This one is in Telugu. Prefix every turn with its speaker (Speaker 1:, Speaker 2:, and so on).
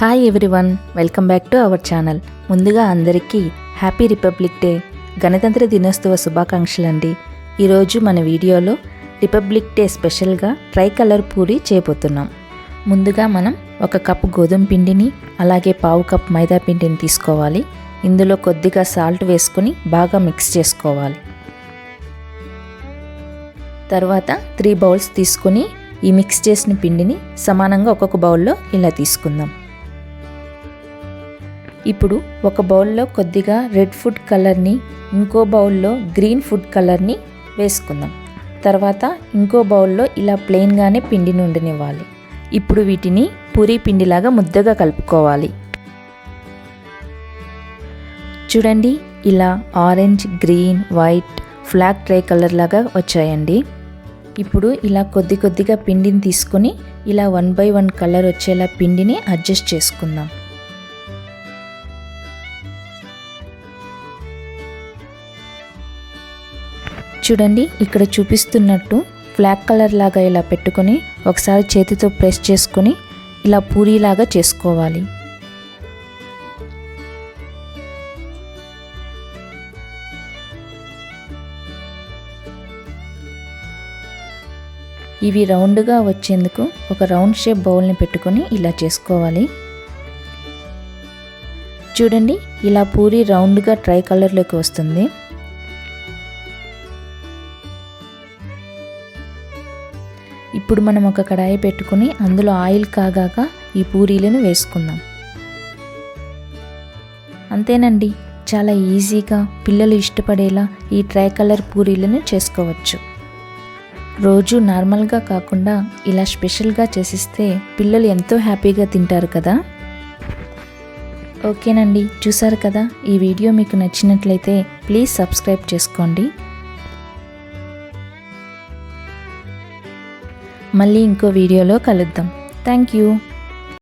Speaker 1: Hi everyone, welcome back to our channel. ముందుగా అందరికీ హ్యాపీ రిపబ్లిక్ డే, గణతంత్ర దినోత్సవ శుభాకాంక్షలండి. ఈరోజు మన వీడియోలో రిపబ్లిక్ డే స్పెషల్గా ట్రై కలర్ పూరి చేయబోతున్నాం. ముందుగా మనం 1 కప్పు గోధుమ పిండిని అలాగే 1/2 కప్ మైదా పిండిని తీసుకోవాలి. ఇందులో కొద్దిగా సాల్ట్ వేసుకొని బాగా మిక్స్ చేసుకోవాలి. తర్వాత 3 బౌల్స్ తీసుకొని ఈ మిక్స్ చేసిన పిండిని సమానంగా ఒక్కొక్క బౌల్లో ఇలా తీసుకుందాం. ఇప్పుడు ఒక బౌల్లో కొద్దిగా రెడ్ ఫుడ్ కలర్ని, ఇంకో బౌల్లో గ్రీన్ ఫుడ్ కలర్ని వేసుకుందాం. తర్వాత ఇంకో బౌల్లో ఇలా ప్లెయిన్గానే పిండిని ఉండనివ్వాలి. ఇప్పుడు వీటిని పూరీ పిండిలాగా ముద్దగా కలుపుకోవాలి. చూడండి, ఇలా orange, green, white, flag try colour లాగా వచ్చాయండి. ఇప్పుడు ఇలా కొద్దిగా పిండిని తీసుకొని ఇలా 1 by 1 కలర్ వచ్చేలా పిండిని అడ్జస్ట్ చేసుకుందాం. చూడండి, ఇక్కడ చూపిస్తున్నట్టు ఫ్లాగ్ కలర్ లాగా ఇలా పెట్టుకొని ఒకసారి చేతితో ప్రెస్ చేసుకొని ఇలా పూరీలాగా చేసుకోవాలి. ఇవి రౌండ్గా వచ్చేందుకు ఒక రౌండ్ షేప్ బౌల్ని పెట్టుకొని ఇలా చేసుకోవాలి. చూడండి, ఇలా పూరీ రౌండ్గా ట్రై కలర్లోకి వస్తుంది. ఇప్పుడు మనం ఒక కడాయి పెట్టుకుని అందులో ఆయిల్ కాగాక ఈ పూరీలను వేసుకుందాం. అంతేనండి, చాలా ఈజీగా పిల్లలు ఇష్టపడేలా ఈ ట్రై కలర్ పూరీలను చేసుకోవచ్చు. రోజు నార్మల్గా కాకుండా ఇలా స్పెషల్గా చేసిస్తే పిల్లలు ఎంతో హ్యాపీగా తింటారు కదా. ఓకేనండి, చూసారు కదా, ఈ వీడియో మీకు నచ్చినట్లయితే ప్లీజ్ సబ్స్క్రైబ్ చేసుకోండి. మళ్ళీ ఇంకో వీడియోలో కలుద్దాం. Thank you.